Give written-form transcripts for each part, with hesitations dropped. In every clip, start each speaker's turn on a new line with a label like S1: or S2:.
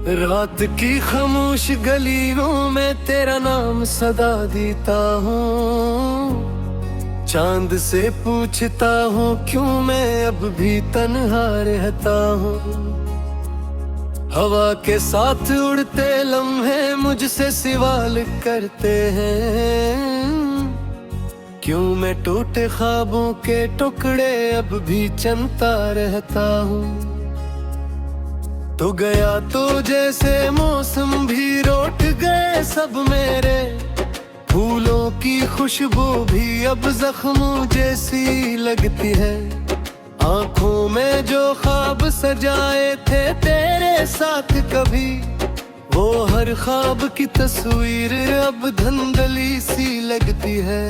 S1: रात की खामोश गलियों में तेरा नाम सदा देता हूँ। चांद से पूछता हूँ क्यों मैं अब भी तन्हा रहता हूँ। हवा के साथ उड़ते लम्हे मुझसे सवाल करते हैं, क्यों मैं टूटे ख्वाबों के टुकड़े अब भी चलता रहता हूँ। तो गया तो जैसे मौसम भी रोट गए सब मेरे, फूलों की खुशबू भी अब जख्मों जैसी लगती है। आंखों में जो ख्वाब सजाए थे तेरे साथ कभी, वो हर ख्वाब की तस्वीर अब धुंधली सी लगती है।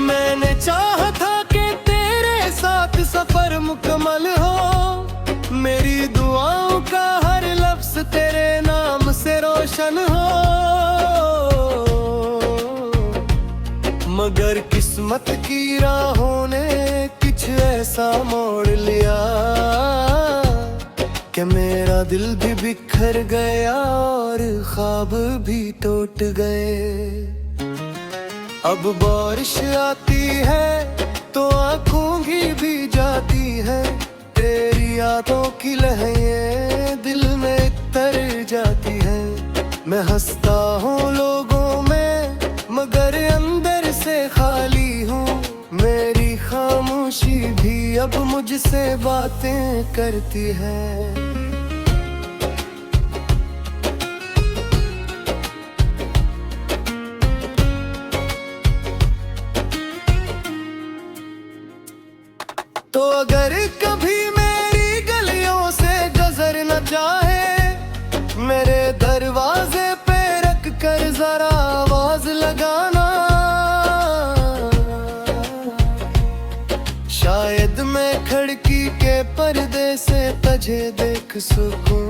S1: मैंने चाहा था कि तेरे साथ सफर मुकम्मल हो, मेरी दुआओं का हर लफ्ज तेरे नाम से रोशन हो। मगर किस्मत की राहों ने कुछ ऐसा मोड़ लिया कि मेरा दिल भी बिखर गया और ख्वाब भी टूट गए। अब बारिश आती है तो आंखों भी जाती है, तेरी यादों की लहरें दिल में तर जाती है। मैं हंसता हूँ लोगों में मगर अंदर से खाली हूँ, मेरी खामोशी भी अब मुझसे बातें करती है। तो अगर कभी मेरी गलियों से गुजर न चाहे, मेरे दरवाजे पे रख कर जरा आवाज लगाना। शायद मैं खिड़की के पर्दे से तुझे देख सकूं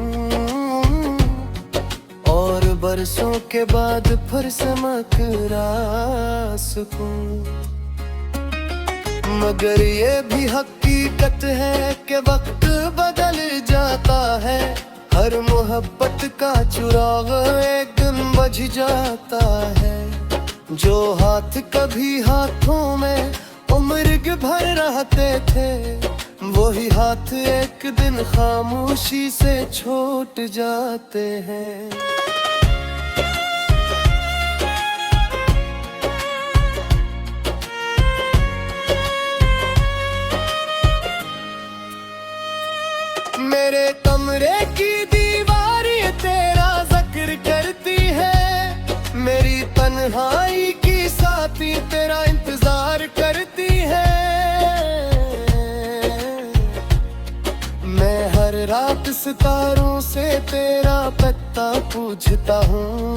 S1: और बरसों के बाद फिर चमकरा सकूं। मगर ये भी हकीकत है कि वक्त बदल जाता है, हर मोहब्बत का चिराग एक दिन बुझ जाता है। जो हाथ कभी हाथों में उम्र भर रहते थे, वही हाथ एक दिन खामोशी से छूट जाते हैं। मेरे कमरे की दीवारें तेरा जिक्र करती है, मेरी तन्हाई की साथी तेरा इंतजार करती है। मैं हर रात सितारों से तेरा पता पूछता हूँ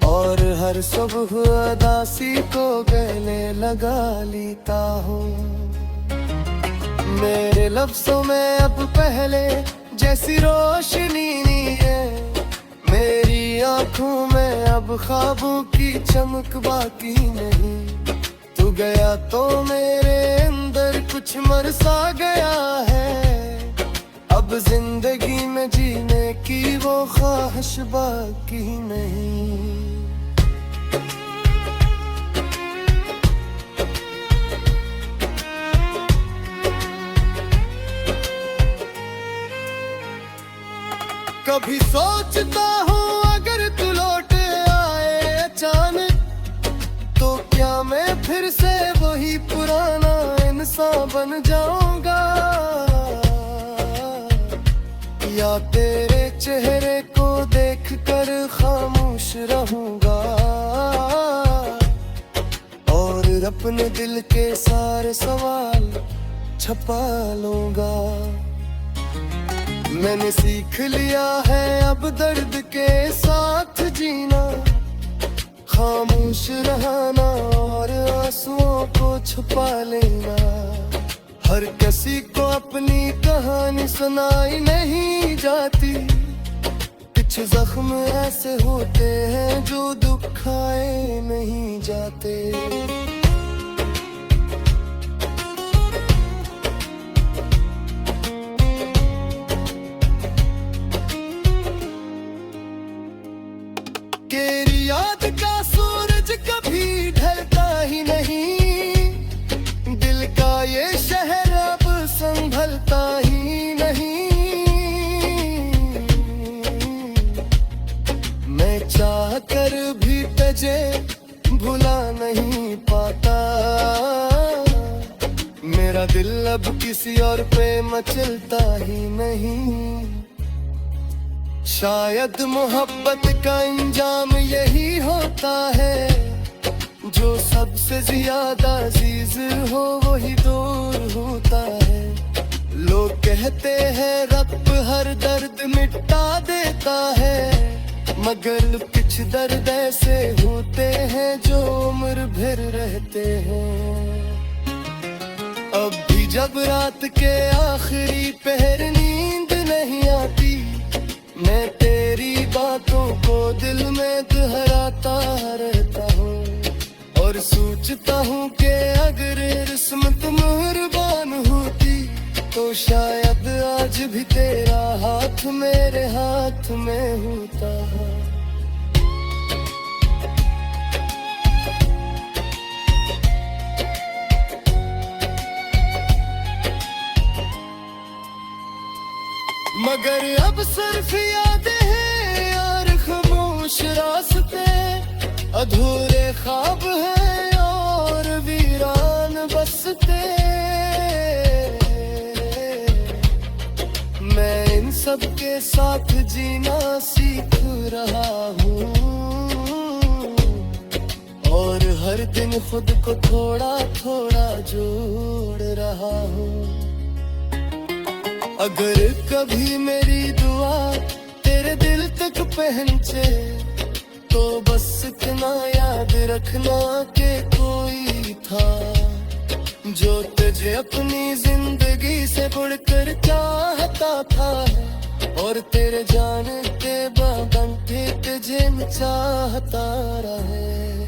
S1: और हर सुबह उदासी को गले लगा लेता हूँ। मेरे लफ्ज़ों में अब पहले जैसी रोशनी नहीं है, मेरी आंखों में अब ख्वाबों की चमक बाकी नहीं। तू गया तो मेरे अंदर कुछ मर सा गया है, अब जिंदगी में जीने की वो ख्वाहिश बाकी नहीं। कभी सोचता हूँ अगर तू लौट आए अचानक, तो क्या मैं फिर से वही पुराना इंसान बन जाऊंगा, या तेरे चेहरे को देखकर खामोश रहूंगा और अपने दिल के सारे सवाल छुपा लूंगा। मैंने सीख लिया है अब दर्द के साथ जीना, खामोश रहना और आंसुओं को छुपा लेना। हर किसी को अपनी कहानी सुनाई नहीं जाती, कुछ जख्म ऐसे होते हैं जो दुखाए नहीं जाते। तेरी याद का सूरज कभी ढलता ही नहीं, दिल का ये शहर अब संभलता ही नहीं। मैं चाह कर भी तुझे भुला नहीं पाता, मेरा दिल अब किसी और पे मचलता ही नहीं। शायद मोहब्बत का अंजाम यही होता है, जो सबसे ज्यादा अजीज हो वही दूर होता है। लोग कहते हैं रब हर दर्द मिटा देता है, मगर कुछ दर्द ऐसे होते हैं जो उम्र भर रहते हैं। अब भी जब रात के आखिरी पहर नींद नहीं आती, मैं तेरी बातों को दिल में दोहराता रहता हूँ और सोचता हूँ कि अगर किस्मत मेहरबान होती तो शायद आज भी तेरा हाथ मेरे हाथ में होता। मगर अब सिर्फ यादें हैं यार, खामोश रास्ते, अधूरे ख्वाब हैं और वीरान बसते। मैं इन सब के साथ जीना सीख रहा हूँ और हर दिन खुद को थोड़ा थोड़ा जोड़ रहा हूँ। अगर कभी मेरी दुआ तेरे दिल तक पहुंचे तो बस इतना याद रखना कि कोई था जो तुझे अपनी जिंदगी से बढ़कर चाहता था, और तेरे जाने के बाद तुझे चाहता रहे।